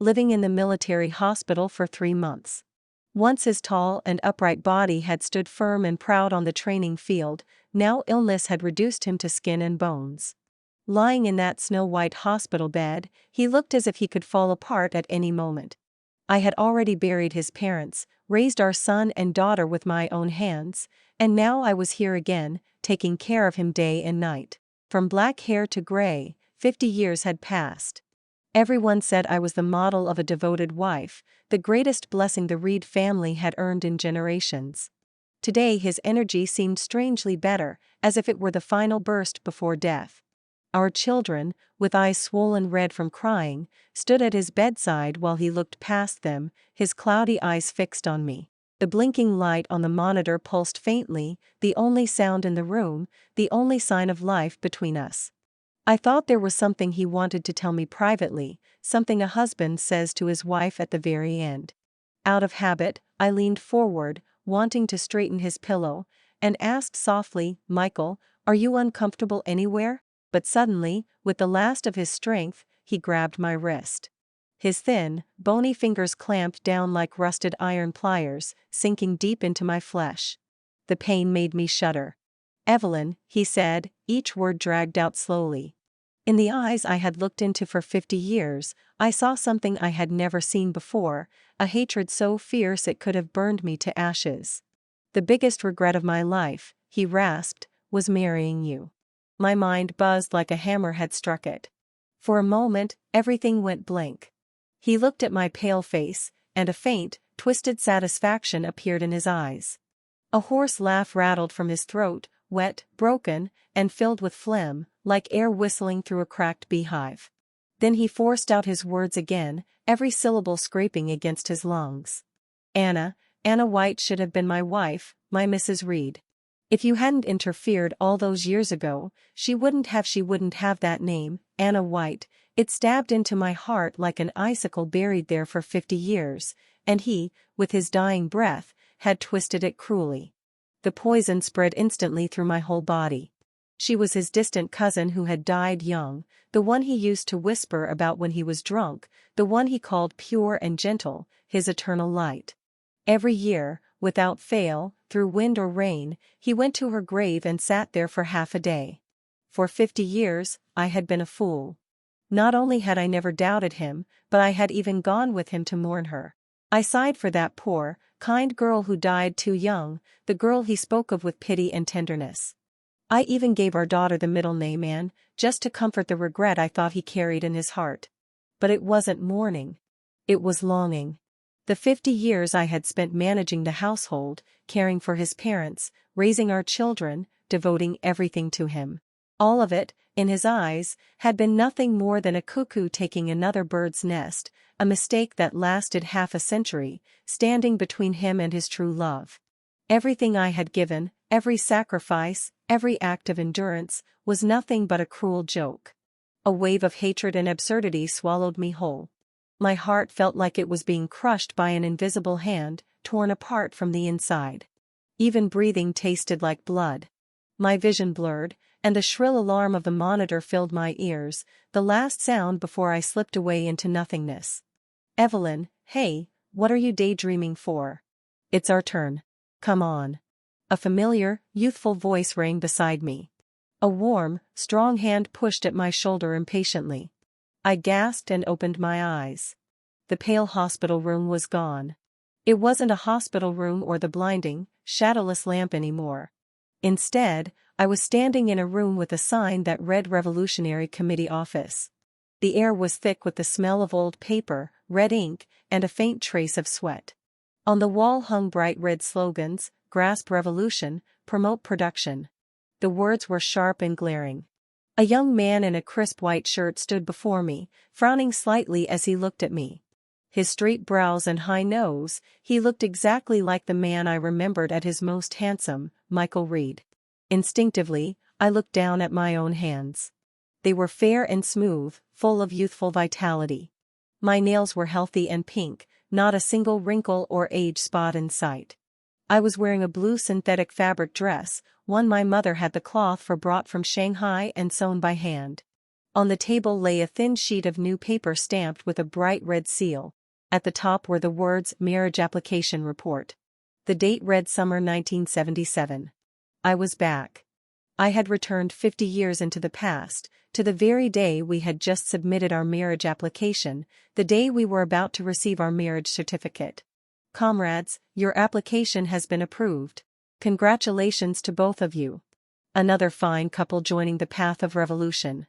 living in the military hospital for 3 months. Once his tall and upright body had stood firm and proud on the training field, now illness had reduced him to skin and bones. Lying in that snow-white hospital bed, he looked as if he could fall apart at any moment. I had already buried his parents, raised our son and daughter with my own hands, and now I was here again, taking care of him day and night. From black hair to gray, 50 years had passed. Everyone said I was the model of a devoted wife, the greatest blessing the Reed family had earned in generations. Today his energy seemed strangely better, as if it were the final burst before death. Our children, with eyes swollen red from crying, stood at his bedside while he looked past them, his cloudy eyes fixed on me. The blinking light on the monitor pulsed faintly, the only sound in the room, the only sign of life between us. I thought there was something he wanted to tell me privately, something a husband says to his wife at the very end. Out of habit, I leaned forward, wanting to straighten his pillow, and asked softly, "Michael, are you uncomfortable anywhere?" But suddenly, with the last of his strength, he grabbed my wrist. His thin, bony fingers clamped down like rusted iron pliers, sinking deep into my flesh. The pain made me shudder. "Evelyn," he said, each word dragged out slowly. In the eyes I had looked into for 50 years, I saw something I had never seen before, a hatred so fierce it could have burned me to ashes. "The biggest regret of my life," he rasped, "was marrying you." My mind buzzed like a hammer had struck it. For a moment, everything went blank. He looked at my pale face, and a faint, twisted satisfaction appeared in his eyes. A hoarse laugh rattled from his throat, wet, broken, and filled with phlegm, like air whistling through a cracked beehive. Then he forced out his words again, every syllable scraping against his lungs. Anna White should have been my wife, my Mrs. Reed. If you hadn't interfered all those years ago, she wouldn't have that name, Anna White." It stabbed into my heart like an icicle buried there for 50 years, and he, with his dying breath, had twisted it cruelly. The poison spread instantly through my whole body. She was his distant cousin who had died young, the one he used to whisper about when he was drunk, the one he called pure and gentle, his eternal light. Every year, without fail, through wind or rain, he went to her grave and sat there for half a day. For 50 years, I had been a fool. Not only had I never doubted him, but I had even gone with him to mourn her. I sighed for that poor, kind girl who died too young, the girl he spoke of with pity and tenderness. I even gave our daughter the middle name Anne, just to comfort the regret I thought he carried in his heart. But it wasn't mourning. It was longing. The 50 years I had spent managing the household, caring for his parents, raising our children, devoting everything to him. All of it, in his eyes, had been nothing more than a cuckoo taking another bird's nest, a mistake that lasted half a century, standing between him and his true love. Everything I had given, every sacrifice, every act of endurance, was nothing but a cruel joke. A wave of hatred and absurdity swallowed me whole. My heart felt like it was being crushed by an invisible hand, torn apart from the inside. Even breathing tasted like blood. My vision blurred, and the shrill alarm of the monitor filled my ears, the last sound before I slipped away into nothingness. "Evelyn, hey, what are you daydreaming for? It's our turn. Come on." A familiar, youthful voice rang beside me. A warm, strong hand pushed at my shoulder impatiently. I gasped and opened my eyes. The pale hospital room was gone. It wasn't a hospital room or the blinding, shadowless lamp anymore. Instead, I was standing in a room with a sign that read Revolutionary Committee Office. The air was thick with the smell of old paper, red ink, and a faint trace of sweat. On the wall hung bright red slogans: "Grasp Revolution, Promote Production." The words were sharp and glaring. A young man in a crisp white shirt stood before me, frowning slightly as he looked at me. His straight brows and high nose, he looked exactly like the man I remembered at his most handsome, Michael Reed. Instinctively, I looked down at my own hands. They were fair and smooth, full of youthful vitality. My nails were healthy and pink, not a single wrinkle or age spot in sight. I was wearing a blue synthetic fabric dress, one my mother had the cloth for brought from Shanghai and sewn by hand. On the table lay a thin sheet of new paper stamped with a bright red seal. At the top were the words "Marriage Application Report." The date read Summer 1977. I was back. I had returned 50 years into the past, to the very day we had just submitted our marriage application, the day we were about to receive our marriage certificate. "Comrades, your application has been approved. Congratulations to both of you." Another fine couple joining the path of revolution.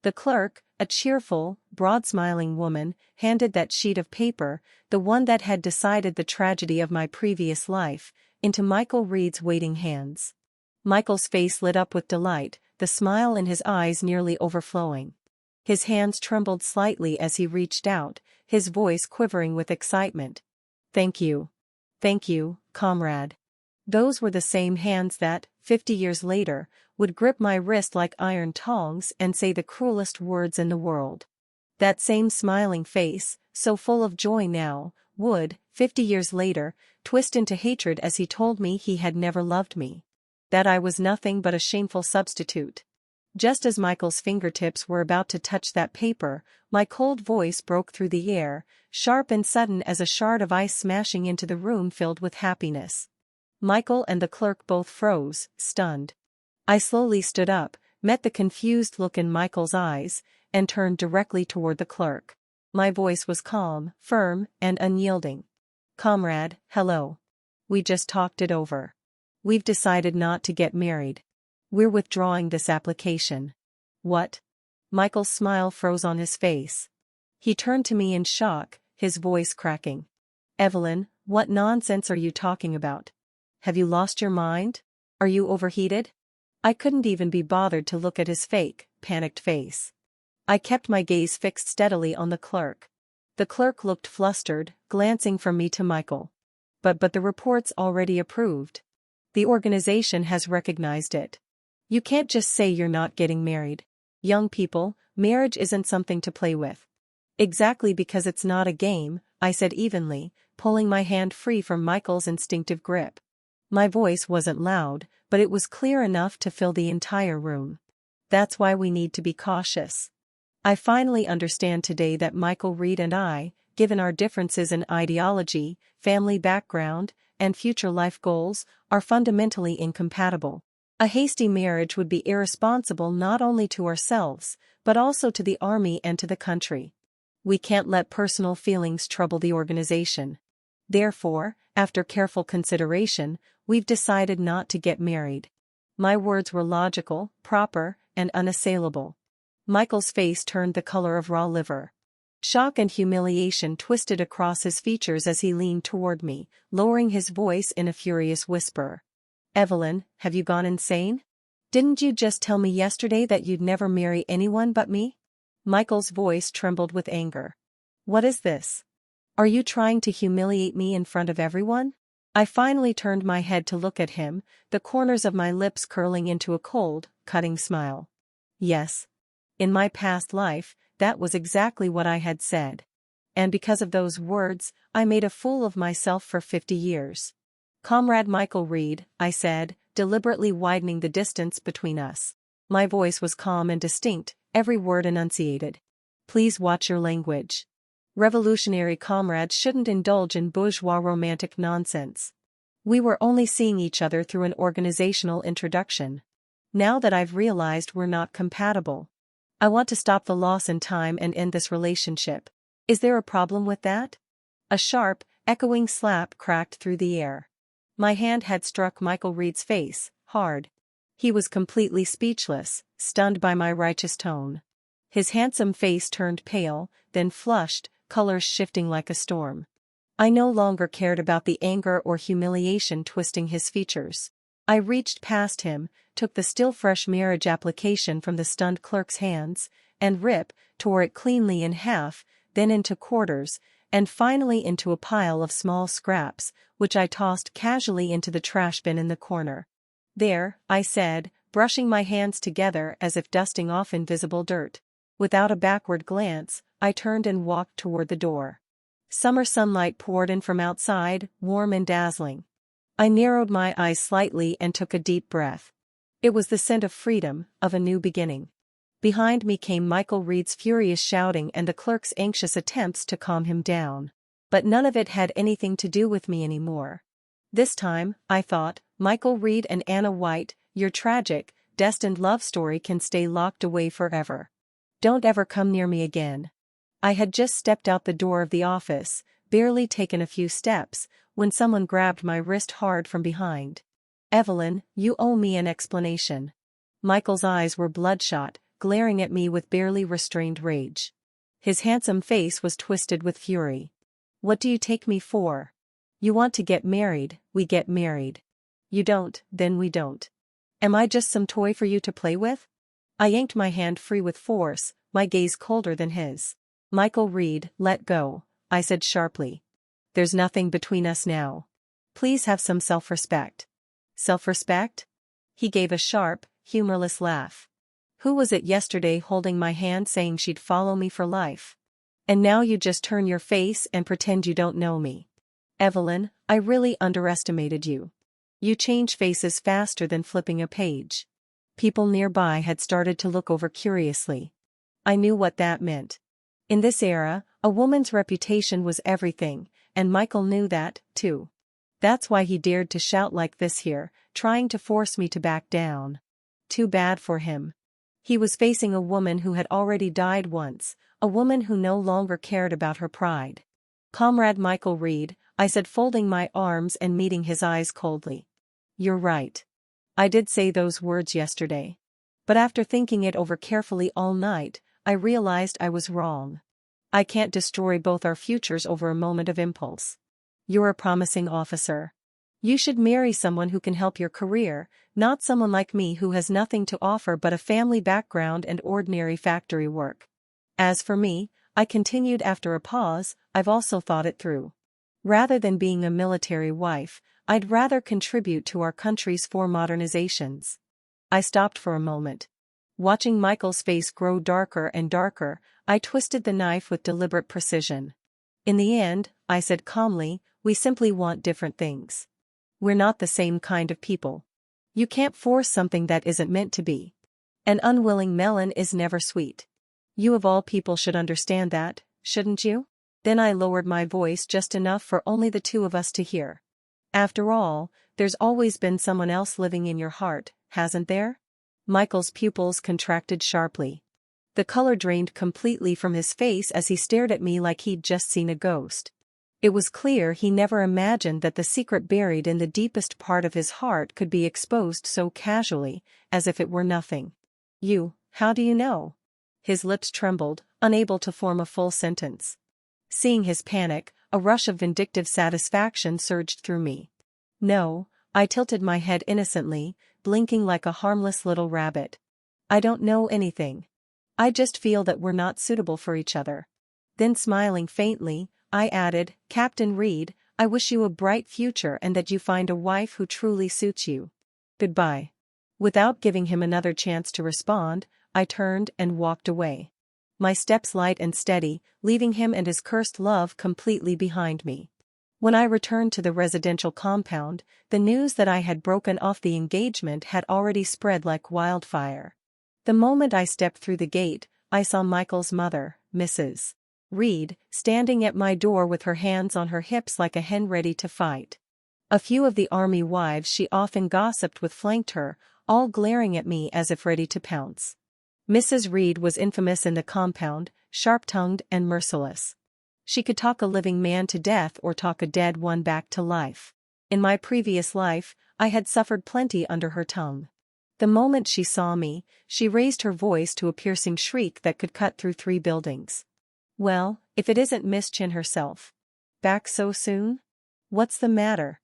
The clerk, a cheerful, broad-smiling woman, handed that sheet of paper, the one that had decided the tragedy of my previous life, into Michael Reed's waiting hands. Michael's face lit up with delight, the smile in his eyes nearly overflowing. His hands trembled slightly as he reached out, his voice quivering with excitement. "Thank you. Thank you, comrade." Those were the same hands that, 50 years later, would grip my wrist like iron tongs and say the cruelest words in the world. That same smiling face, so full of joy now, would, 50 years later, twist into hatred as he told me he had never loved me. That I was nothing but a shameful substitute. Just as Michael's fingertips were about to touch that paper, my cold voice broke through the air, sharp and sudden as a shard of ice smashing into the room filled with happiness. Michael and the clerk both froze, stunned. I slowly stood up, met the confused look in Michael's eyes, and turned directly toward the clerk. My voice was calm, firm, and unyielding. "Comrade, hello. We just talked it over. We've decided not to get married. We're withdrawing this application." "What?" Michael's smile froze on his face. He turned to me in shock, his voice cracking. "Evelyn, what nonsense are you talking about? Have you lost your mind? Are you overheated?" I couldn't even be bothered to look at his fake, panicked face. I kept my gaze fixed steadily on the clerk. The clerk looked flustered, glancing from me to Michael. But the report's already approved. The organization has recognized it. You can't just say you're not getting married. Young people, marriage isn't something to play with." "Exactly, because it's not a game," I said evenly, pulling my hand free from Michael's instinctive grip. My voice wasn't loud, but it was clear enough to fill the entire room. "That's why we need to be cautious. I finally understand today that Michael Reed and I, given our differences in ideology, family background, and future life goals, are fundamentally incompatible. A hasty marriage would be irresponsible not only to ourselves, but also to the army and to the country. We can't let personal feelings trouble the organization. Therefore, after careful consideration, we've decided not to get married." My words were logical, proper, and unassailable. Michael's face turned the color of raw liver. Shock and humiliation twisted across his features as he leaned toward me, lowering his voice in a furious whisper. "Evelyn, have you gone insane? Didn't you just tell me yesterday that you'd never marry anyone but me?" Michael's voice trembled with anger. "What is this? Are you trying to humiliate me in front of everyone?" I finally turned my head to look at him, the corners of my lips curling into a cold, cutting smile. Yes. In my past life, that was exactly what I had said. And because of those words, I made a fool of myself for 50 years. "Comrade Michael Reed," I said, deliberately widening the distance between us. My voice was calm and distinct, every word enunciated. "Please watch your language. Revolutionary comrades shouldn't indulge in bourgeois romantic nonsense. We were only seeing each other through an organizational introduction. Now that I've realized we're not compatible, I want to stop the loss in time and end this relationship. Is there a problem with that?" A sharp, echoing slap cracked through the air. My hand had struck Michael Reed's face, hard. He was completely speechless, stunned by my righteous tone. His handsome face turned pale, then flushed, colors shifting like a storm. I no longer cared about the anger or humiliation twisting his features. I reached past him, took the still-fresh marriage application from the stunned clerk's hands, and tore it cleanly in half, then into quarters, and finally into a pile of small scraps, which I tossed casually into the trash bin in the corner. "There," I said, brushing my hands together as if dusting off invisible dirt. Without a backward glance, I turned and walked toward the door. Summer sunlight poured in from outside, warm and dazzling. I narrowed my eyes slightly and took a deep breath. It was the scent of freedom, of a new beginning. Behind me came Michael Reed's furious shouting and the clerk's anxious attempts to calm him down. But none of it had anything to do with me anymore. This time, I thought, Michael Reed and Anna White, your tragic, destined love story can stay locked away forever. Don't ever come near me again. I had just stepped out the door of the office, barely taken a few steps, when someone grabbed my wrist hard from behind. Evelyn, you owe me an explanation. Michael's eyes were bloodshot, glaring at me with barely restrained rage. His handsome face was twisted with fury. What do you take me for? You want to get married, we get married. You don't, then we don't. Am I just some toy for you to play with? I yanked my hand free with force, my gaze colder than his. Michael Reed, let go, I said sharply. There's nothing between us now. Please have some self-respect. Self-respect? He gave a sharp, humorless laugh. Who was it yesterday holding my hand saying she'd follow me for life? And now you just turn your face and pretend you don't know me. Evelyn, I really underestimated you. You change faces faster than flipping a page. People nearby had started to look over curiously. I knew what that meant. In this era, a woman's reputation was everything, and Michael knew that, too. That's why he dared to shout like this here, trying to force me to back down. Too bad for him. He was facing a woman who had already died once, a woman who no longer cared about her pride. Comrade Michael Reed, I said, folding my arms and meeting his eyes coldly. You're right. I did say those words yesterday. But after thinking it over carefully all night, I realized I was wrong. I can't destroy both our futures over a moment of impulse. You're a promising officer. You should marry someone who can help your career, not someone like me who has nothing to offer but a family background and ordinary factory work. As for me, I continued after a pause, I've also thought it through. Rather than being a military wife, I'd rather contribute to our country's 4 modernizations. I stopped for a moment. Watching Michael's face grow darker and darker, I twisted the knife with deliberate precision. In the end, I said calmly, we simply want different things. We're not the same kind of people. You can't force something that isn't meant to be. An unwilling melon is never sweet. You of all people should understand that, shouldn't you? Then I lowered my voice just enough for only the two of us to hear. After all, there's always been someone else living in your heart, hasn't there? Michael's pupils contracted sharply. The color drained completely from his face as he stared at me like he'd just seen a ghost. It was clear he never imagined that the secret buried in the deepest part of his heart could be exposed so casually, as if it were nothing. How do you know? His lips trembled, unable to form a full sentence. Seeing his panic, a rush of vindictive satisfaction surged through me. No, I tilted my head innocently, blinking like a harmless little rabbit. I don't know anything. I just feel that we're not suitable for each other. Then smiling faintly, I added, Captain Reed, I wish you a bright future and that you find a wife who truly suits you. Goodbye. Without giving him another chance to respond, I turned and walked away. My steps light and steady, leaving him and his cursed love completely behind me. When I returned to the residential compound, the news that I had broken off the engagement had already spread like wildfire. The moment I stepped through the gate, I saw Michael's mother, Mrs. Reed, standing at my door with her hands on her hips like a hen ready to fight. A few of the army wives she often gossiped with flanked her, all glaring at me as if ready to pounce. Mrs. Reed was infamous in the compound, sharp-tongued and merciless. She could talk a living man to death or talk a dead one back to life. In my previous life, I had suffered plenty under her tongue. The moment she saw me, she raised her voice to a piercing shriek that could cut through 3 buildings. Well, if it isn't Miss Chin herself. Back so soon? What's the matter?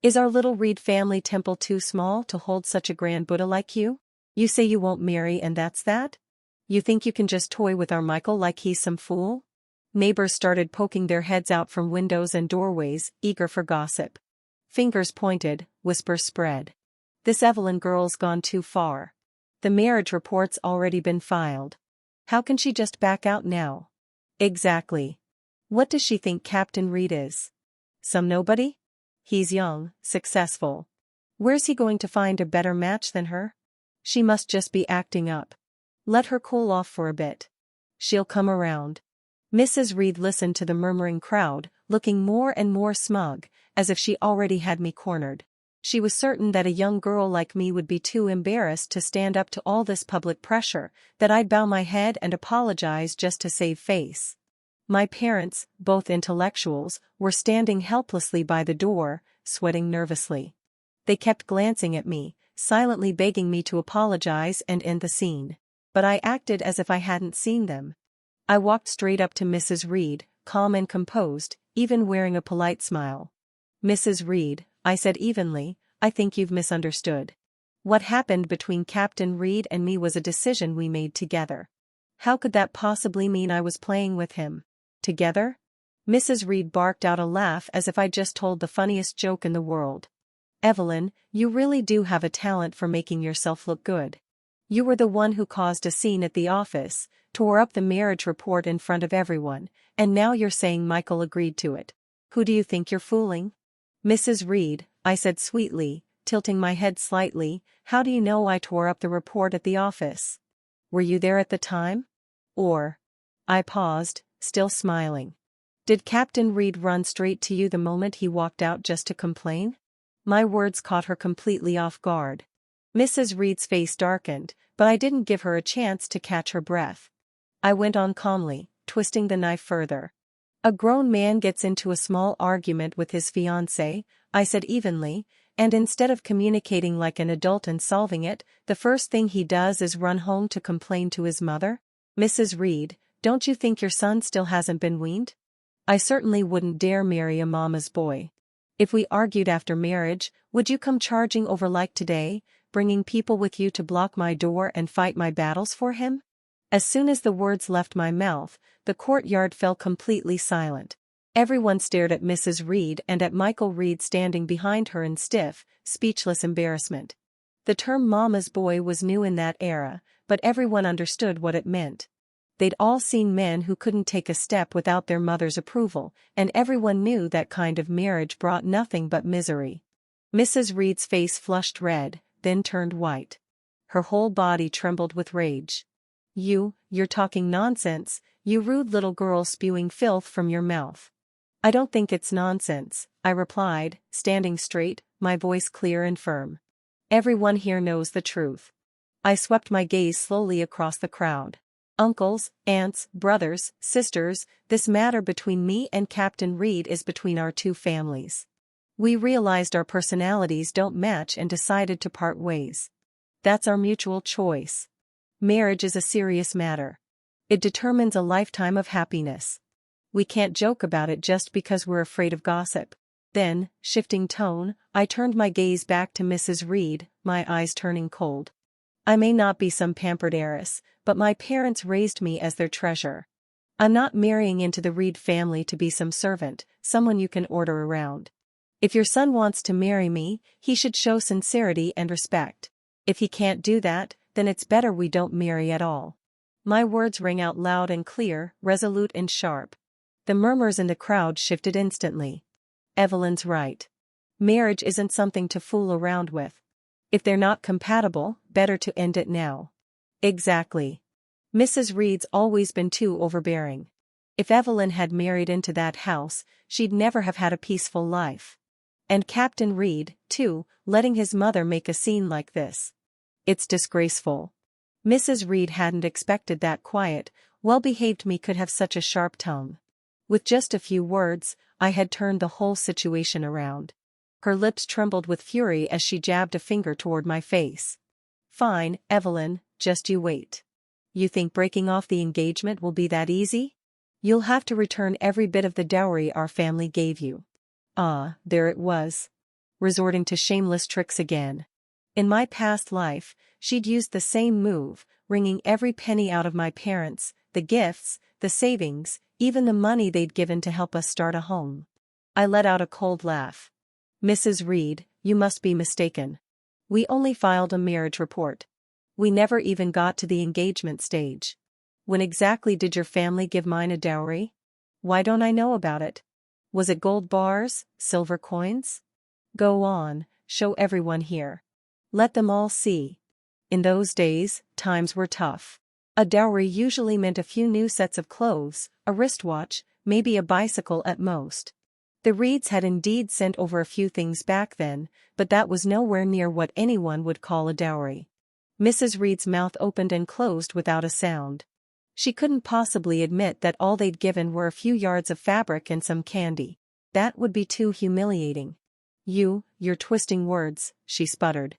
Is our little Reed family temple too small to hold such a grand Buddha like you? You say you won't marry and that's that? You think you can just toy with our Michael like he's some fool? Neighbors started poking their heads out from windows and doorways, eager for gossip. Fingers pointed, whispers spread. This Evelyn girl's gone too far. The marriage report's already been filed. How can she just back out now? Exactly. What does she think Captain Reed is? Some nobody? He's young, successful. Where's he going to find a better match than her? She must just be acting up. Let her cool off for a bit. She'll come around. Mrs. Reed listened to the murmuring crowd, looking more and more smug, as if she already had me cornered. She was certain that a young girl like me would be too embarrassed to stand up to all this public pressure, that I'd bow my head and apologize just to save face. My parents, both intellectuals, were standing helplessly by the door, sweating nervously. They kept glancing at me, silently begging me to apologize and end the scene. But I acted as if I hadn't seen them. I walked straight up to Mrs. Reed, calm and composed, even wearing a polite smile. "Mrs. Reed," I said evenly, "I think you've misunderstood. What happened between Captain Reed and me was a decision we made together. How could that possibly mean I was playing with him? Together?" Mrs. Reed barked out a laugh as if I'd just told the funniest joke in the world. "Evelyn, you really do have a talent for making yourself look good. You were the one who caused a scene at the office, tore up the marriage report in front of everyone, and now you're saying Michael agreed to it. Who do you think you're fooling?" "Mrs. Reed," I said sweetly, tilting my head slightly, "how do you know I tore up the report at the office? Were you there at the time? Or—" I paused, still smiling. "Did Captain Reed run straight to you the moment he walked out just to complain?" My words caught her completely off guard. Mrs. Reed's face darkened, but I didn't give her a chance to catch her breath. I went on calmly, twisting the knife further. "A grown man gets into a small argument with his fiancée," I said evenly, "and instead of communicating like an adult and solving it, the first thing he does is run home to complain to his mother? Mrs. Reed, don't you think your son still hasn't been weaned? I certainly wouldn't dare marry a mama's boy. If we argued after marriage, would you come charging over like today, bringing people with you to block my door and fight my battles for him?" As soon as the words left my mouth, the courtyard fell completely silent. Everyone stared at Mrs. Reed and at Michael Reed standing behind her in stiff, speechless embarrassment. The term mama's boy was new in that era, but everyone understood what it meant. They'd all seen men who couldn't take a step without their mother's approval, and everyone knew that kind of marriage brought nothing but misery. Mrs. Reed's face flushed red, then turned white. Her whole body trembled with rage. You're talking nonsense, you rude little girl spewing filth from your mouth." "I don't think it's nonsense," I replied, standing straight, my voice clear and firm. "Everyone here knows the truth." I swept my gaze slowly across the crowd. "Uncles, aunts, brothers, sisters, this matter between me and Captain Reed is between our two families. We realized our personalities don't match and decided to part ways. That's our mutual choice. Marriage is a serious matter. It determines a lifetime of happiness. We can't joke about it just because we're afraid of gossip." Then, shifting tone, I turned my gaze back to Mrs. Reed, my eyes turning cold. "I may not be some pampered heiress, but my parents raised me as their treasure. I'm not marrying into the Reed family to be some servant, someone you can order around. If your son wants to marry me, he should show sincerity and respect. If he can't do that, then it's better we don't marry at all." My words rang out loud and clear, resolute and sharp. The murmurs in the crowd shifted instantly. "Evelyn's right. Marriage isn't something to fool around with. If they're not compatible, better to end it now." "Exactly. Mrs. Reed's always been too overbearing. If Evelyn had married into that house, she'd never have had a peaceful life. And Captain Reed, too, letting his mother make a scene like this. It's disgraceful." Mrs. Reed hadn't expected that quiet, well-behaved me could have such a sharp tongue. With just a few words, I had turned the whole situation around. Her lips trembled with fury as she jabbed a finger toward my face. "Fine, Evelyn, just you wait. You think breaking off the engagement will be that easy? You'll have to return every bit of the dowry our family gave you." Ah, there it was. Resorting to shameless tricks again. In my past life, she'd used the same move, wringing every penny out of my parents, the gifts, the savings, even the money they'd given to help us start a home. I let out a cold laugh. "Mrs. Reed, you must be mistaken. We only filed a marriage report. We never even got to the engagement stage. When exactly did your family give mine a dowry? Why don't I know about it? Was it gold bars, silver coins? Go on, show everyone here. Let them all see. In those days, times were tough. A dowry usually meant a few new sets of clothes, a wristwatch, maybe a bicycle at most. The Reeds had indeed sent over a few things back then, but that was nowhere near what anyone would call a dowry. Mrs. Reed's mouth opened and closed without a sound. She couldn't possibly admit that all they'd given were a few yards of fabric and some candy. That would be too humiliating. You're twisting words, she sputtered.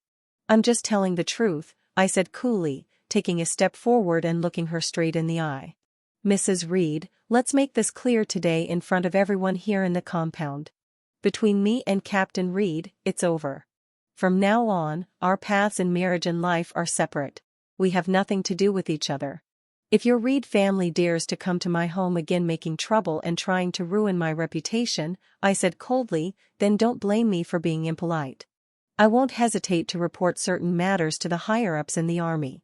I'm just telling the truth, I said coolly, taking a step forward and looking her straight in the eye. Mrs. Reed, let's make this clear today in front of everyone here in the compound. Between me and Captain Reed, it's over. From now on, our paths in marriage and life are separate. We have nothing to do with each other. If your Reed family dares to come to my home again making trouble and trying to ruin my reputation, I said coldly, then don't blame me for being impolite. I won't hesitate to report certain matters to the higher-ups in the army.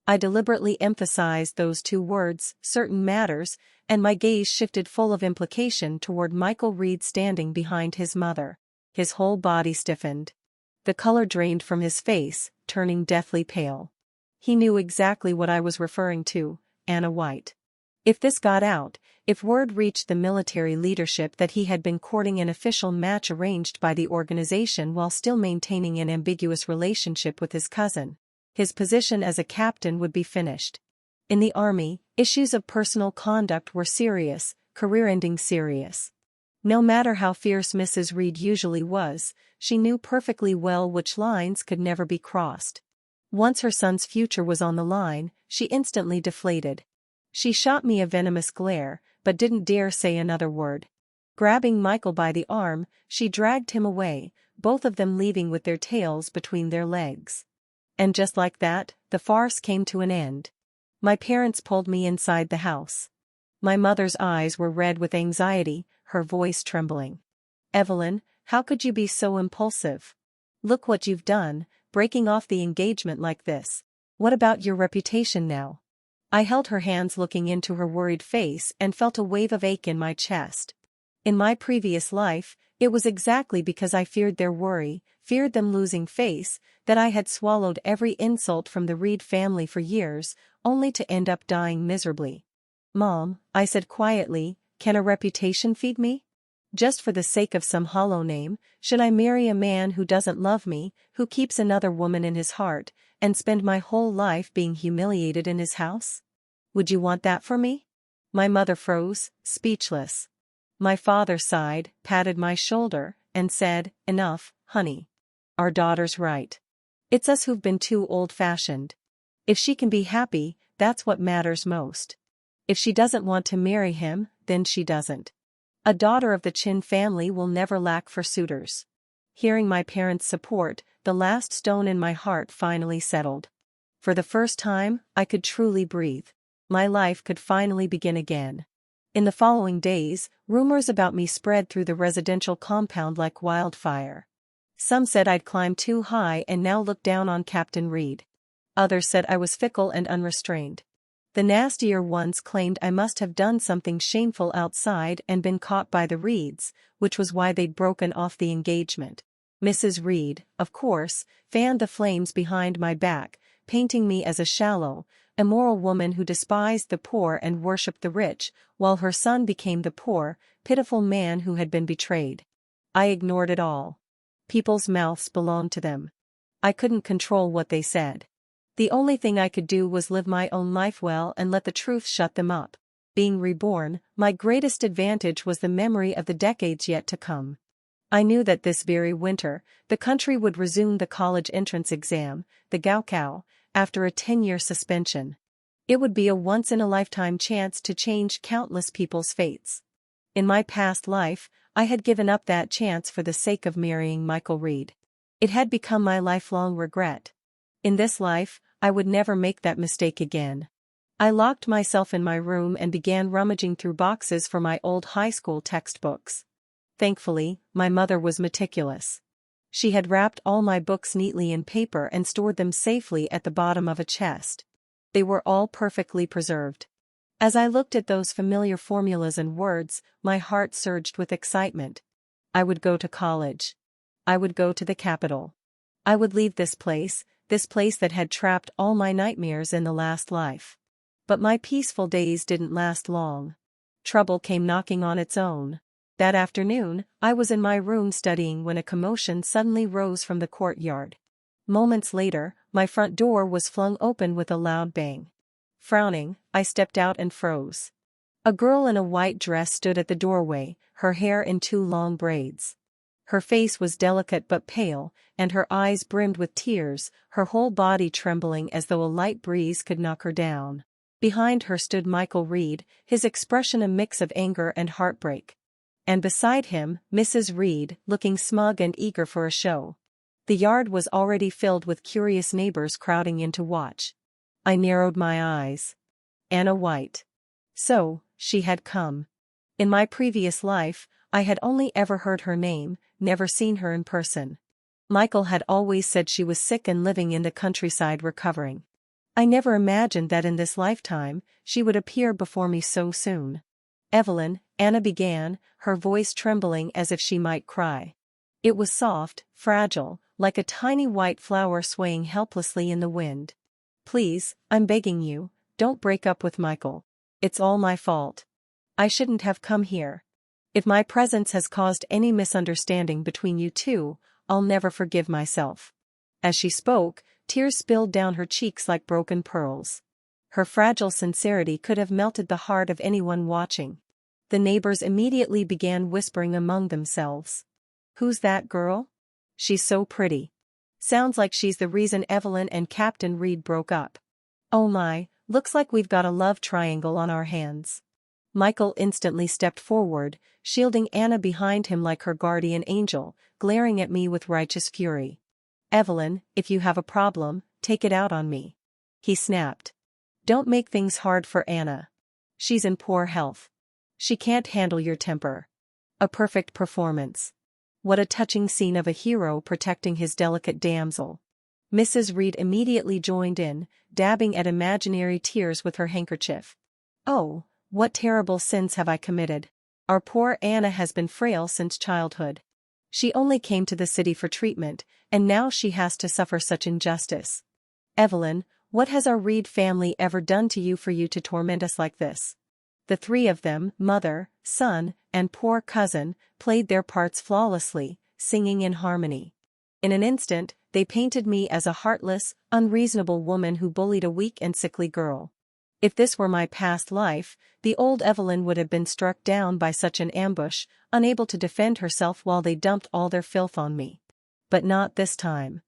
I deliberately emphasized those two words, certain matters, and my gaze shifted full of implication toward Michael Reed standing behind his mother. His whole body stiffened. The color drained from his face, turning deathly pale. He knew exactly what I was referring to, Anna White. If this got out, if word reached the military leadership that he had been courting an official match arranged by the organization while still maintaining an ambiguous relationship with his cousin, his position as a captain would be finished. In the army, issues of personal conduct were serious, career-ending serious. No matter how fierce Mrs. Reed usually was, she knew perfectly well which lines could never be crossed. Once her son's future was on the line, she instantly deflated. She shot me a venomous glare, but didn't dare say another word. Grabbing Michael by the arm, she dragged him away, both of them leaving with their tails between their legs. And just like that, the farce came to an end. My parents pulled me inside the house. My mother's eyes were red with anxiety, her voice trembling. Evelyn, how could you be so impulsive? Look what you've done, breaking off the engagement like this. What about your reputation now? I held her hands looking into her worried face and felt a wave of ache in my chest. In my previous life, it was exactly because I feared their worry, feared them losing face, that I had swallowed every insult from the Reed family for years, only to end up dying miserably. Mom, I said quietly, can a reputation feed me? Just for the sake of some hollow name, should I marry a man who doesn't love me, who keeps another woman in his heart, and spend my whole life being humiliated in his house? Would you want that for me? My mother froze, speechless. My father sighed, patted my shoulder, and said, enough, honey. Our daughter's right. It's us who've been too old-fashioned. If she can be happy, that's what matters most. If she doesn't want to marry him, then she doesn't. A daughter of the Chin family will never lack for suitors. Hearing my parents' support, the last stone in my heart finally settled. For the first time, I could truly breathe. My life could finally begin again. In the following days, rumors about me spread through the residential compound like wildfire. Some said I'd climbed too high and now looked down on Captain Reed. Others said I was fickle and unrestrained. The nastier ones claimed I must have done something shameful outside and been caught by the Reeds, which was why they'd broken off the engagement. Mrs. Reed, of course, fanned the flames behind my back, painting me as a shallow, immoral woman who despised the poor and worshipped the rich, while her son became the poor, pitiful man who had been betrayed. I ignored it all. People's mouths belonged to them. I couldn't control what they said. The only thing I could do was live my own life well and let the truth shut them up. Being reborn, my greatest advantage was the memory of the decades yet to come. I knew that this very winter, the country would resume the college entrance exam, the Gaokao, after a 10-year suspension. It would be a once-in-a-lifetime chance to change countless people's fates. In my past life, I had given up that chance for the sake of marrying Michael Reed. It had become my lifelong regret. In this life, I would never make that mistake again. I locked myself in my room and began rummaging through boxes for my old high school textbooks. Thankfully, my mother was meticulous. She had wrapped all my books neatly in paper and stored them safely at the bottom of a chest. They were all perfectly preserved. As I looked at those familiar formulas and words, my heart surged with excitement. I would go to college. I would go to the capital. I would leave this place that had trapped all my nightmares in the last life. But my peaceful days didn't last long. Trouble came knocking on its own. That afternoon, I was in my room studying when a commotion suddenly rose from the courtyard. Moments later, my front door was flung open with a loud bang. Frowning, I stepped out and froze. A girl in a white dress stood at the doorway, her hair in two long braids. Her face was delicate but pale, and her eyes brimmed with tears, her whole body trembling as though a light breeze could knock her down. Behind her stood Michael Reed, his expression a mix of anger and heartbreak. And beside him, Mrs. Reed, looking smug and eager for a show. The yard was already filled with curious neighbors crowding in to watch. I narrowed my eyes. Anna White. So, she had come. In my previous life, I had only ever heard her name, never seen her in person. Michael had always said she was sick and living in the countryside recovering. I never imagined that in this lifetime, she would appear before me so soon. Evelyn, Anna began, her voice trembling as if she might cry. It was soft, fragile, like a tiny white flower swaying helplessly in the wind. Please, I'm begging you, don't break up with Michael. It's all my fault. I shouldn't have come here. If my presence has caused any misunderstanding between you two, I'll never forgive myself. As she spoke, tears spilled down her cheeks like broken pearls. Her fragile sincerity could have melted the heart of anyone watching. The neighbors immediately began whispering among themselves. Who's that girl? She's so pretty. Sounds like she's the reason Evelyn and Captain Reed broke up. Oh my, looks like we've got a love triangle on our hands. Michael instantly stepped forward, shielding Anna behind him like her guardian angel, glaring at me with righteous fury. Evelyn, if you have a problem, take it out on me. He snapped. Don't make things hard for Anna. She's in poor health. She can't handle your temper. A perfect performance. What a touching scene of a hero protecting his delicate damsel. Mrs. Reed immediately joined in, dabbing at imaginary tears with her handkerchief. Oh, what terrible sins have I committed? Our poor Anna has been frail since childhood. She only came to the city for treatment, and now she has to suffer such injustice. Evelyn, what has our Reed family ever done to you for you to torment us like this? The three of them, mother, son, and poor cousin, played their parts flawlessly, singing in harmony. In an instant, they painted me as a heartless, unreasonable woman who bullied a weak and sickly girl. If this were my past life, the old Evelyn would have been struck down by such an ambush, unable to defend herself while they dumped all their filth on me. But not this time.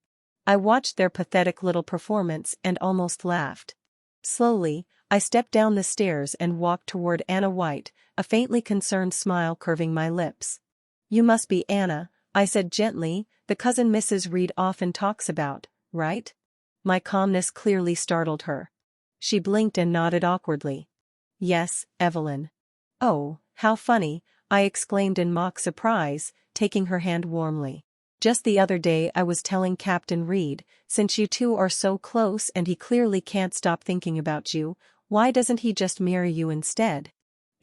I watched their pathetic little performance and almost laughed. Slowly, I stepped down the stairs and walked toward Anna White, a faintly concerned smile curving my lips. You must be Anna, I said gently, the cousin Mrs. Reed often talks about, right? My calmness clearly startled her. She blinked and nodded awkwardly. Yes, Evelyn. Oh, how funny, I exclaimed in mock surprise, taking her hand warmly. Just the other day I was telling Captain Reed, since you two are so close and he clearly can't stop thinking about you, why doesn't he just marry you instead?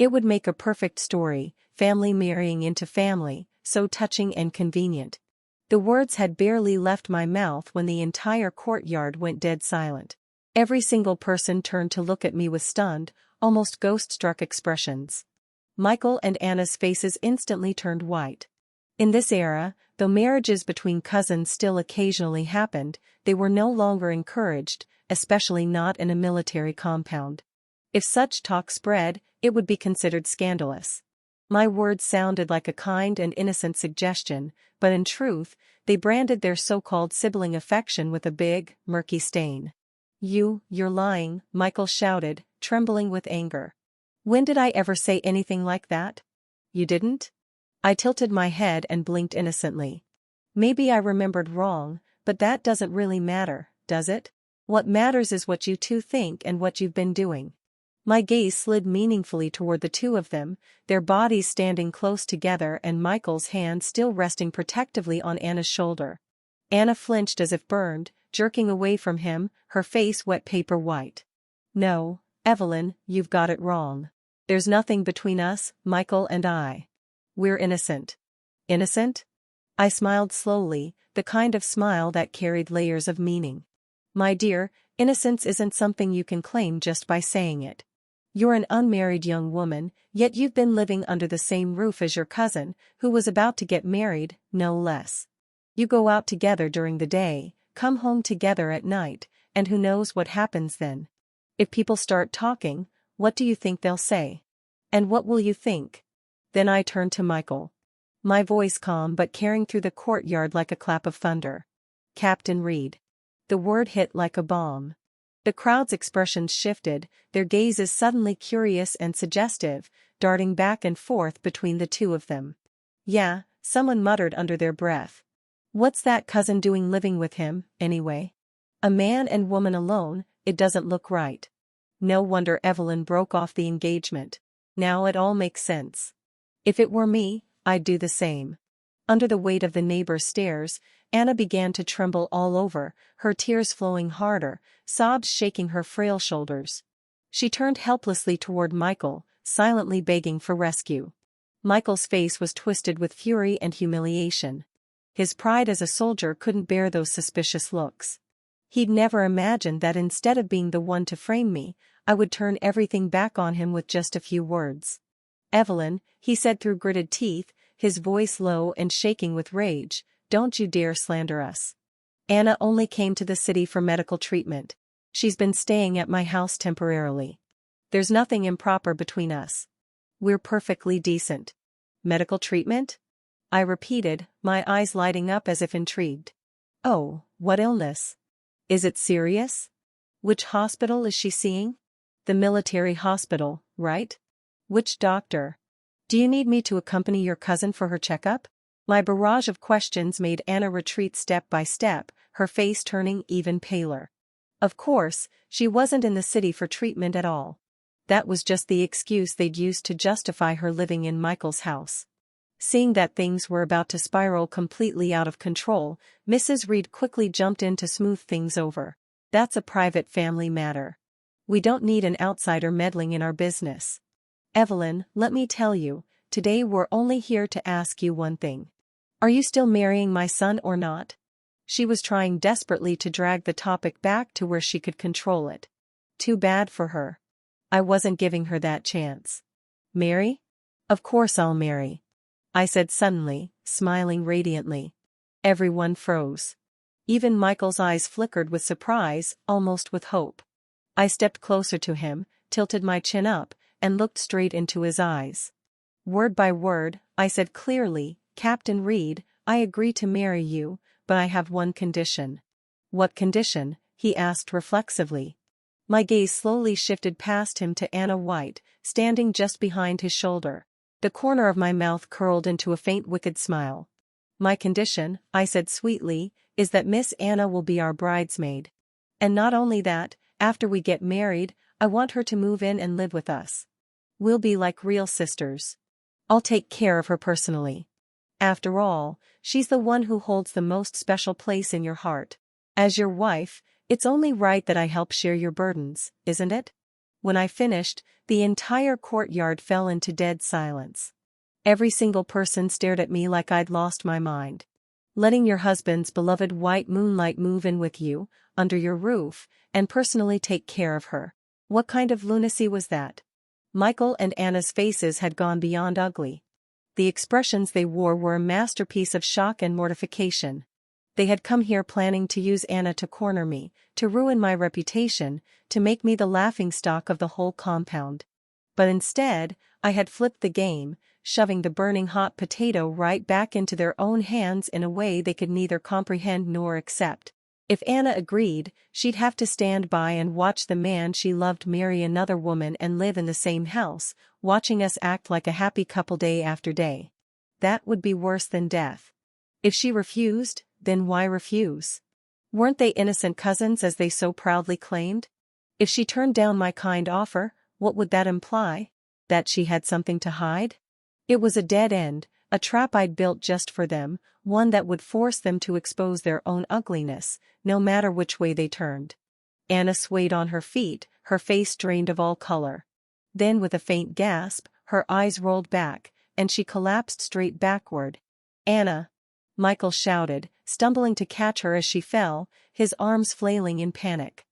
It would make a perfect story, family marrying into family, so touching and convenient. The words had barely left my mouth when the entire courtyard went dead silent. Every single person turned to look at me with stunned, almost ghost-struck expressions. Michael and Anna's faces instantly turned white. In this era, though marriages between cousins still occasionally happened, they were no longer encouraged, especially not in a military compound. If such talk spread, it would be considered scandalous. My words sounded like a kind and innocent suggestion, but in truth, they branded their so-called sibling affection with a big, murky stain. You're lying, Michael shouted, trembling with anger. When did I ever say anything like that? You didn't? I tilted my head and blinked innocently. Maybe I remembered wrong, but that doesn't really matter, does it? What matters is what you two think and what you've been doing. My gaze slid meaningfully toward the two of them, their bodies standing close together and Michael's hand still resting protectively on Anna's shoulder. Anna flinched as if burned, jerking away from him, her face wet paper white. No, Evelyn, you've got it wrong. There's nothing between us, Michael and I. We're innocent. Innocent? I smiled slowly, the kind of smile that carried layers of meaning. My dear, Innocence isn't something you can claim just by saying it. You're an unmarried young woman, yet you've been living under the same roof as your cousin, who was about to get married, no less. You go out together during the day, come home together at night, and who knows what happens then? If people start talking, what do you think they'll say? And what will you think? Then I turned to Michael. My voice calm but carrying through the courtyard like a clap of thunder. Captain Reed. The word hit like a bomb. The crowd's expressions shifted, their gazes suddenly curious and suggestive, darting back and forth between the two of them. Yeah, someone muttered under their breath. What's that cousin doing living with him, anyway? A man and woman alone, it doesn't look right. No wonder Evelyn broke off the engagement. Now it all makes sense. If it were me, I'd do the same. Under the weight of the neighbor's stares, Anna began to tremble all over, her tears flowing harder, sobs shaking her frail shoulders. She turned helplessly toward Michael, silently begging for rescue. Michael's face was twisted with fury and humiliation. His pride as a soldier couldn't bear those suspicious looks. He'd never imagined that instead of being the one to frame me, I would turn everything back on him with just a few words. Evelyn, he said through gritted teeth, his voice low and shaking with rage, don't you dare slander us. Anna only came to the city for medical treatment. She's been staying at my house temporarily. There's nothing improper between us. We're perfectly decent. Medical treatment? I repeated, my eyes lighting up as if intrigued. Oh, what illness? Is it serious? Which hospital is she seeing? The military hospital, right? Which doctor? Do you need me to accompany your cousin for her checkup? My barrage of questions made Anna retreat step by step, her face turning even paler. Of course, she wasn't in the city for treatment at all. That was just the excuse they'd used to justify her living in Michael's house. Seeing that things were about to spiral completely out of control, Mrs. Reed quickly jumped in to smooth things over. That's a private family matter. We don't need an outsider meddling in our business. Evelyn, let me tell you, today we're only here to ask you one thing. Are you still marrying my son or not? She was trying desperately to drag the topic back to where she could control it. Too bad for her. I wasn't giving her that chance. Marry? Of course I'll marry. I said suddenly, smiling radiantly. Everyone froze. Even Michael's eyes flickered with surprise, almost with hope. I stepped closer to him, tilted my chin up, and looked straight into his eyes. Word by word, I said clearly, Captain Reed, I agree to marry you, but I have one condition. What condition? He asked reflexively. My gaze slowly shifted past him to Anna White, standing just behind his shoulder. The corner of my mouth curled into a faint wicked smile. My condition, I said sweetly, is that Miss Anna will be our bridesmaid. And not only that, after we get married, I want her to move in and live with us. We'll be like real sisters. I'll take care of her personally. After all, she's the one who holds the most special place in your heart. As your wife, it's only right that I help share your burdens, isn't it? When I finished, the entire courtyard fell into dead silence. Every single person stared at me like I'd lost my mind. Letting your husband's beloved white moonlight move in with you, under your roof, and personally take care of her. What kind of lunacy was that? Michael and Anna's faces had gone beyond ugly. The expressions they wore were a masterpiece of shock and mortification. They had come here planning to use Anna to corner me, to ruin my reputation, to make me the laughingstock of the whole compound. But instead, I had flipped the game, shoving the burning hot potato right back into their own hands in a way they could neither comprehend nor accept. If Anna agreed, she'd have to stand by and watch the man she loved marry another woman and live in the same house, watching us act like a happy couple day after day. That would be worse than death. If she refused, then why refuse? Weren't they innocent cousins as they so proudly claimed? If she turned down my kind offer, what would that imply? That she had something to hide? It was a dead end, a trap I'd built just for them, one that would force them to expose their own ugliness, no matter which way they turned. Anna swayed on her feet, her face drained of all color. Then with a faint gasp, her eyes rolled back, and she collapsed straight backward. Anna! Michael shouted, stumbling to catch her as she fell, his arms flailing in panic.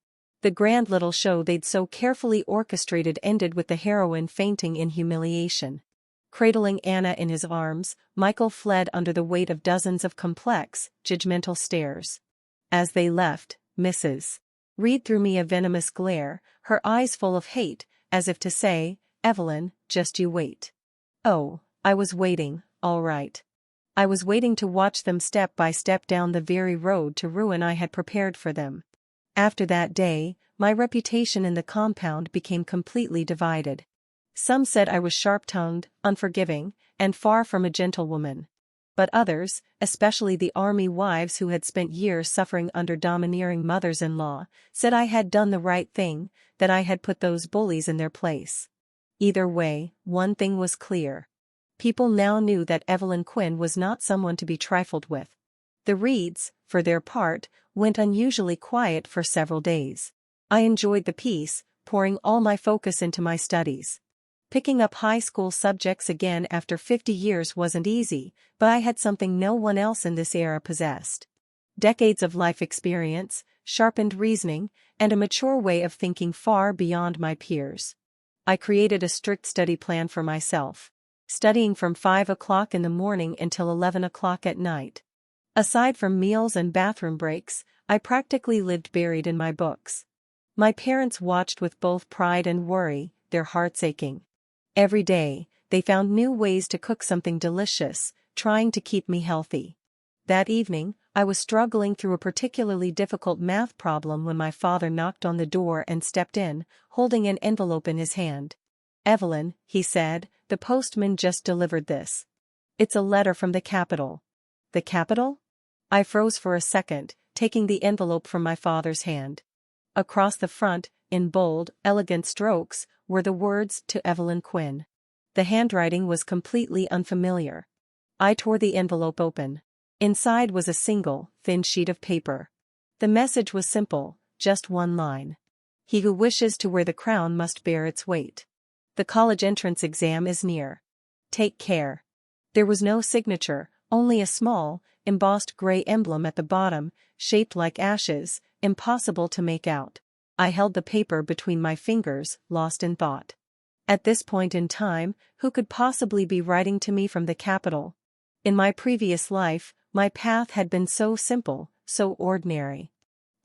The grand little show they'd so carefully orchestrated ended with the heroine fainting in humiliation. Cradling Anna in his arms, Michael fled under the weight of dozens of complex, judgmental stares. As they left, Mrs. Reed threw me a venomous glare, her eyes full of hate, as if to say, "Evelyn, just you wait." Oh, I was waiting, all right. I was waiting to watch them step by step down the very road to ruin I had prepared for them. After that day, my reputation in the compound became completely divided. Some said I was sharp-tongued, unforgiving, and far from a gentlewoman. But others, especially the army wives who had spent years suffering under domineering mothers-in-law, said I had done the right thing, that I had put those bullies in their place. Either way, one thing was clear. People now knew that Evelyn Quinn was not someone to be trifled with. The Reeds, for their part, went unusually quiet for several days. I enjoyed the peace, pouring all my focus into my studies. Picking up high school subjects again after 50 years wasn't easy, but I had something no one else in this era possessed. Decades of life experience, sharpened reasoning, and a mature way of thinking far beyond my peers. I created a strict study plan for myself, studying from 5 o'clock in the morning until 11 o'clock at night. Aside from meals and bathroom breaks, I practically lived buried in my books. My parents watched with both pride and worry, their hearts aching. Every day, they found new ways to cook something delicious, trying to keep me healthy. That evening, I was struggling through a particularly difficult math problem when my father knocked on the door and stepped in, holding an envelope in his hand. "Evelyn," he said, "the postman just delivered this. It's a letter from the capital." "The capital?" I froze for a second, taking the envelope from my father's hand. Across the front, in bold, elegant strokes, were the words, "To Evelyn Quinn." The handwriting was completely unfamiliar. I tore the envelope open. Inside was a single, thin sheet of paper. The message was simple, just one line. "He who wishes to wear the crown must bear its weight. The college entrance exam is near. Take care." There was no signature, only a small, embossed gray emblem at the bottom, shaped like ashes, impossible to make out. I held the paper between my fingers, lost in thought. At this point in time, who could possibly be writing to me from the capital? In my previous life, my path had been so simple, so ordinary.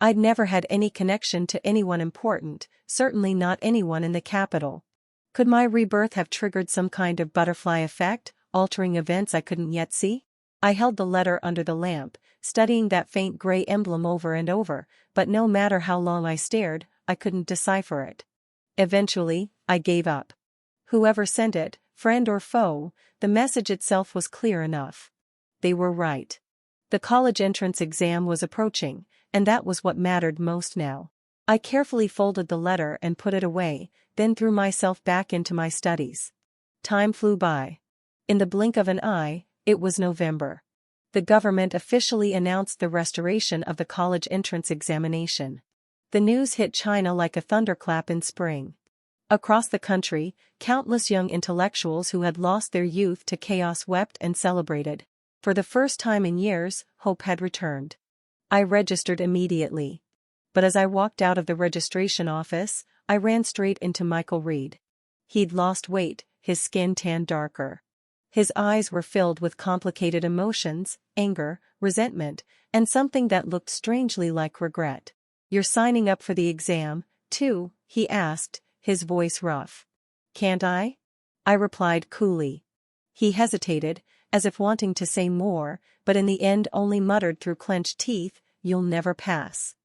I'd never had any connection to anyone important, certainly not anyone in the capital. Could my rebirth have triggered some kind of butterfly effect, altering events I couldn't yet see? I held the letter under the lamp, studying that faint gray emblem over and over, but no matter how long I stared, I couldn't decipher it. Eventually, I gave up. Whoever sent it, friend or foe, the message itself was clear enough. They were right. The college entrance exam was approaching, and that was what mattered most now. I carefully folded the letter and put it away, then threw myself back into my studies. Time flew by. In the blink of an eye, it was November. The government officially announced the restoration of the college entrance examination. The news hit China like a thunderclap in spring. Across the country, countless young intellectuals who had lost their youth to chaos wept and celebrated. For the first time in years, hope had returned. I registered immediately. But as I walked out of the registration office, I ran straight into Michael Reed. He'd lost weight, his skin tanned darker. His eyes were filled with complicated emotions, anger, resentment, and something that looked strangely like regret. "You're signing up for the exam, too?" he asked, his voice rough. "Can't I?" I replied coolly. He hesitated, as if wanting to say more, but in the end only muttered through clenched teeth, "You'll never pass.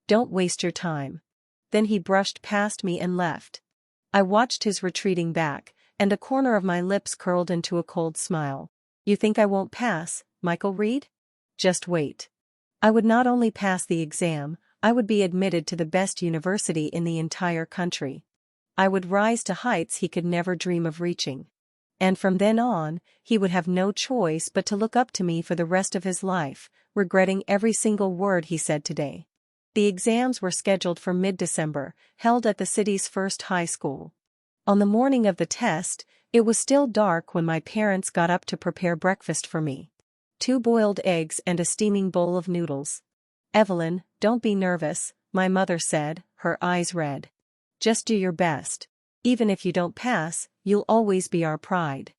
Don't waste your time." Then he brushed past me and left. I watched his retreating back, and a corner of my lips curled into a cold smile. "You think I won't pass, Michael Reed? Just wait." I would not only pass the exam, I would be admitted to the best university in the entire country. I would rise to heights he could never dream of reaching. And from then on, he would have no choice but to look up to me for the rest of his life, regretting every single word he said today. The exams were scheduled for mid-December, held at the city's first high school. On the morning of the test, it was still dark when my parents got up to prepare breakfast for me. 2 boiled eggs and a steaming bowl of noodles. "Evelyn, don't be nervous," my mother said, her eyes red. Just do your best. Even if you don't pass, you'll always be our pride.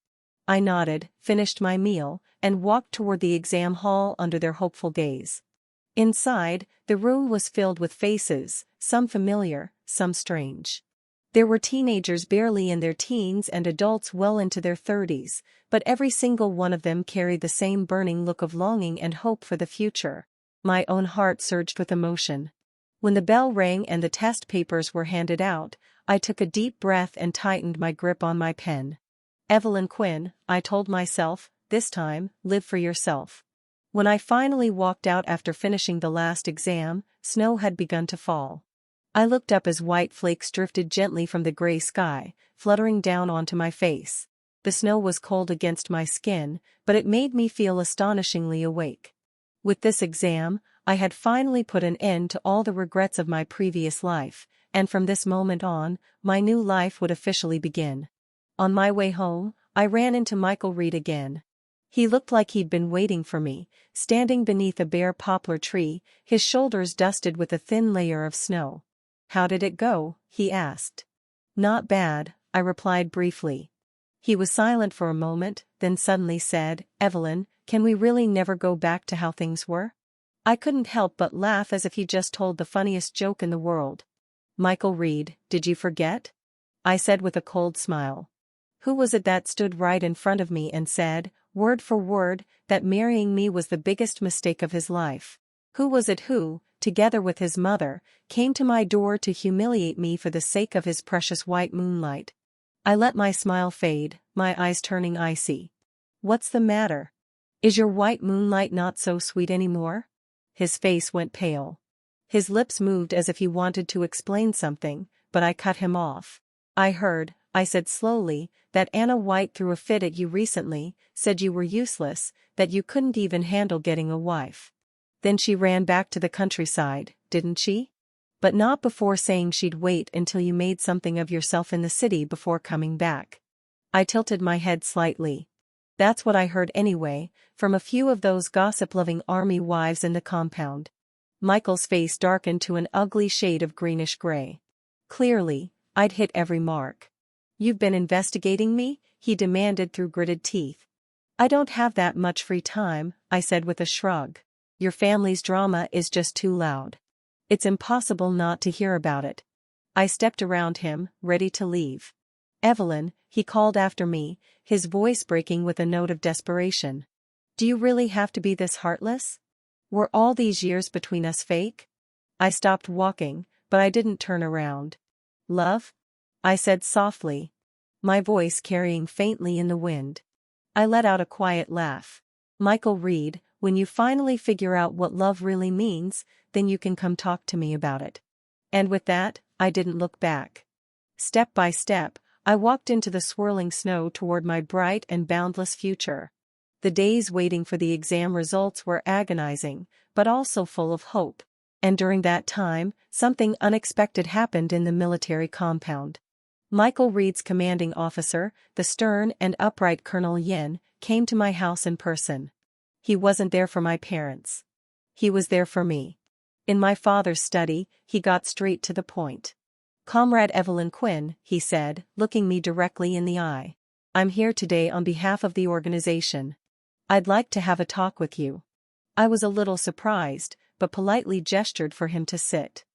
I nodded, finished my meal, and walked toward the exam hall under their hopeful gaze. Inside, the room was filled with faces, some familiar, some strange. There were teenagers barely in their teens and adults well into their 30s, but every single one of them carried the same burning look of longing and hope for the future. My own heart surged with emotion. When the bell rang and the test papers were handed out, I took a deep breath and tightened my grip on my pen. Evelyn Quinn, I told myself, this time, live for yourself. When I finally walked out after finishing the last exam, snow had begun to fall. I looked up as white flakes drifted gently from the gray sky, fluttering down onto my face. The snow was cold against my skin, but it made me feel astonishingly awake. With this exam, I had finally put an end to all the regrets of my previous life, and from this moment on, my new life would officially begin. On my way home, I ran into Michael Reed again. He looked like he'd been waiting for me, standing beneath a bare poplar tree, his shoulders dusted with a thin layer of snow. "How did it go?" he asked. "Not bad," I replied briefly. He was silent for a moment, then suddenly said, "Evelyn, can we really never go back to how things were?" I couldn't help but laugh as if he just told the funniest joke in the world. "Michael Reed, did you forget?" I said with a cold smile. Who was it that stood right in front of me and said, word for word, that marrying me was the biggest mistake of his life? Who was it who, together with his mother, came to my door to humiliate me for the sake of his precious white moonlight? I let my smile fade, my eyes turning icy. "What's the matter? Is your white moonlight not so sweet anymore?" His face went pale. His lips moved as if he wanted to explain something, but I cut him off. "I heard," I said slowly, "that Anna White threw a fit at you recently, said you were useless, that you couldn't even handle getting a wife. Then she ran back to the countryside, didn't she? But not before saying she'd wait until you made something of yourself in the city before coming back." I tilted my head slightly. "That's what I heard anyway, from a few of those gossip-loving army wives in the compound." Michael's face darkened to an ugly shade of greenish-gray. Clearly, I'd hit every mark. "You've been investigating me?" he demanded through gritted teeth. "I don't have that much free time," I said with a shrug. "Your family's drama is just too loud. It's impossible not to hear about it." I stepped around him, ready to leave. "Evelyn," he called after me, his voice breaking with a note of desperation. "Do you really have to be this heartless? Were all these years between us fake?" I stopped walking, but I didn't turn around. "Love?" I said softly, my voice carrying faintly in the wind. I let out a quiet laugh. "Michael Reed, when you finally figure out what love really means, then you can come talk to me about it." And with that, I didn't look back. Step by step, I walked into the swirling snow toward my bright and boundless future. The days waiting for the exam results were agonizing, but also full of hope. And during that time, something unexpected happened in the military compound. Michael Reed's commanding officer, the stern and upright Colonel Yin, came to my house in person. He wasn't there for my parents. He was there for me. In my father's study, he got straight to the point. "Comrade Evelyn Quinn," he said, looking me directly in the eye. "I'm here today on behalf of the organization. I'd like to have a talk with you." I was a little surprised, but politely gestured for him to sit.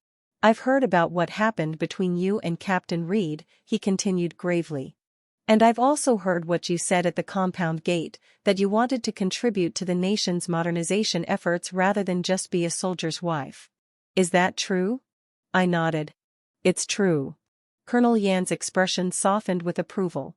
"I've heard about what happened between you and Captain Reed," he continued gravely. "And I've also heard what you said at the compound gate, that you wanted to contribute to the nation's modernization efforts rather than just be a soldier's wife. Is that true?" I nodded. "It's true." Colonel Yan's expression softened with approval.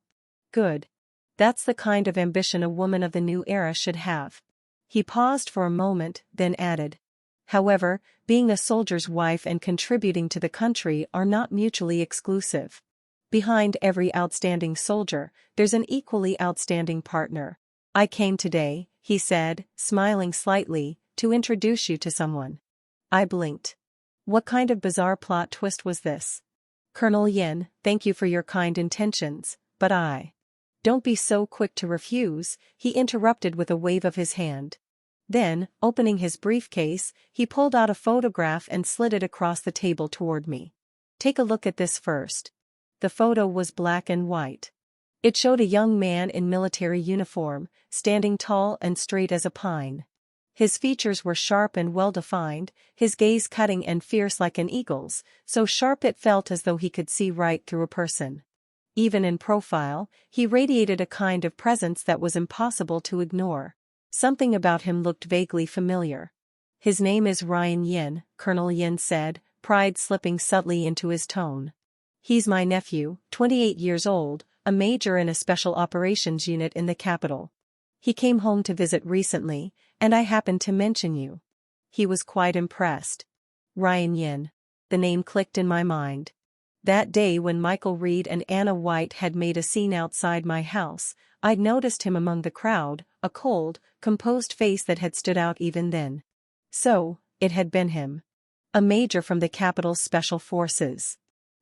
"Good. That's the kind of ambition a woman of the new era should have." He paused for a moment, then added, "However, being a soldier's wife and contributing to the country are not mutually exclusive. Behind every outstanding soldier, there's an equally outstanding partner. I came today," he said, smiling slightly, "to introduce you to someone." I blinked. What kind of bizarre plot twist was this? "Colonel Yin, thank you for your kind intentions, but I..." "Don't be so quick to refuse," he interrupted with a wave of his hand. Then, opening his briefcase, he pulled out a photograph and slid it across the table toward me. Take a look at this first. The photo was black and white. It showed a young man in military uniform, standing tall and straight as a pine. His features were sharp and well-defined, his gaze cutting and fierce like an eagle's, so sharp it felt as though he could see right through a person. Even in profile, he radiated a kind of presence that was impossible to ignore. Something about him looked vaguely familiar. His name is Ryan Yin, Colonel Yin said, pride slipping subtly into his tone. He's my nephew, 28 years old, a major in a special operations unit in the capital. He came home to visit recently, and I happened to mention you. He was quite impressed. Ryan Yin. The name clicked in my mind. That day when Michael Reed and Anna White had made a scene outside my house, I'd noticed him among the crowd, a cold, composed face that had stood out even then. So, it had been him. A major from the capital's special forces.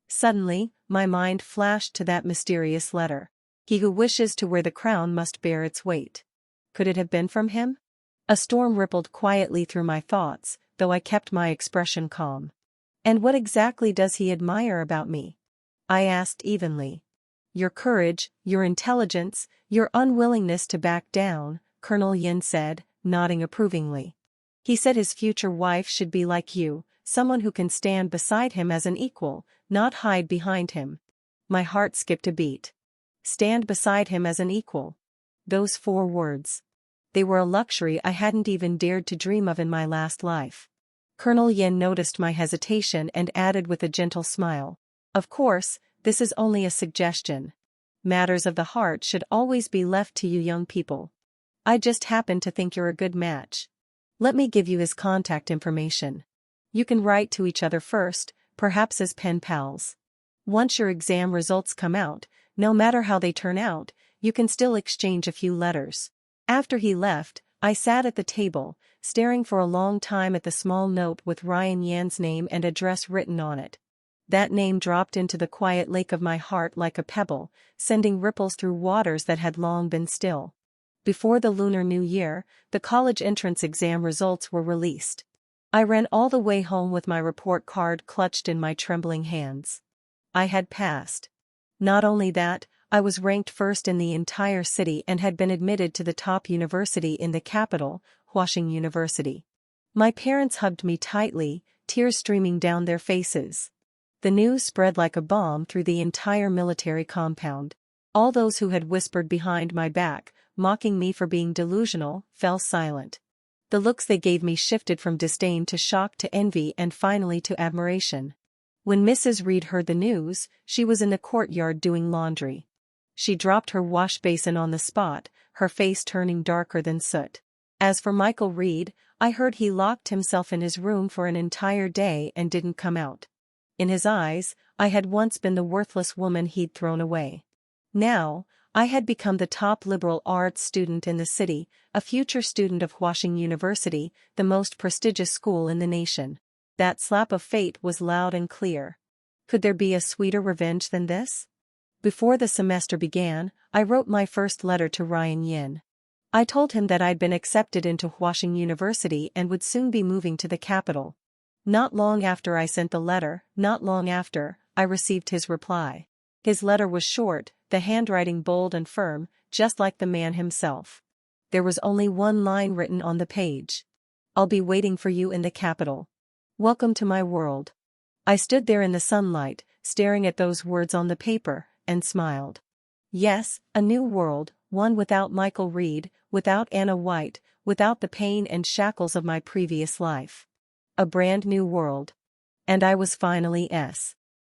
Suddenly, my mind flashed to that mysterious letter. He who wishes to wear the crown must bear its weight. Could it have been from him? A storm rippled quietly through my thoughts, though I kept my expression calm. And what exactly does he admire about me? I asked evenly. Your courage, your intelligence, your unwillingness to back down, Colonel Yin said, nodding approvingly. He said his future wife should be like you, someone who can stand beside him as an equal, not hide behind him. My heart skipped a beat. Stand beside him as an equal. Those 4 words. They were a luxury I hadn't even dared to dream of in my last life. Colonel Yin noticed my hesitation and added with a gentle smile. Of course, this is only a suggestion. Matters of the heart should always be left to you young people. I just happen to think you're a good match. Let me give you his contact information. You can write to each other first, perhaps as pen pals. Once your exam results come out, no matter how they turn out, you can still exchange a few letters. After he left, I sat at the table, staring for a long time at the small note with Ryan Yan's name and address written on it. That name dropped into the quiet lake of my heart like a pebble, sending ripples through waters that had long been still. Before the Lunar New Year, the college entrance exam results were released. I ran all the way home with my report card clutched in my trembling hands. I had passed. Not only that, I was ranked first in the entire city and had been admitted to the top university in the capital, Washington University. My parents hugged me tightly, tears streaming down their faces. The news spread like a bomb through the entire military compound. All those who had whispered behind my back, mocking me for being delusional, fell silent. The looks they gave me shifted from disdain to shock to envy and finally to admiration. When Mrs. Reed heard the news, she was in the courtyard doing laundry. She dropped her wash basin on the spot, her face turning darker than soot. As for Michael Reed, I heard he locked himself in his room for an entire day and didn't come out. In his eyes, I had once been the worthless woman he'd thrown away. Now, I had become the top liberal arts student in the city, a future student of Washington University, the most prestigious school in the nation. That slap of fate was loud and clear. Could there be a sweeter revenge than this? Before the semester began, I wrote my first letter to Ryan Yin. I told him that I'd been accepted into Washington University and would soon be moving to the capital. Not long after I sent the letter, I received his reply. His letter was short, the handwriting bold and firm, just like the man himself. There was only one line written on the page. I'll be waiting for you in the capital. Welcome to my world. I stood there in the sunlight, staring at those words on the paper, and smiled. Yes, a new world, one without Michael Reed, without Anna White, without the pain and shackles of my previous life. A brand new world. And I was finally S.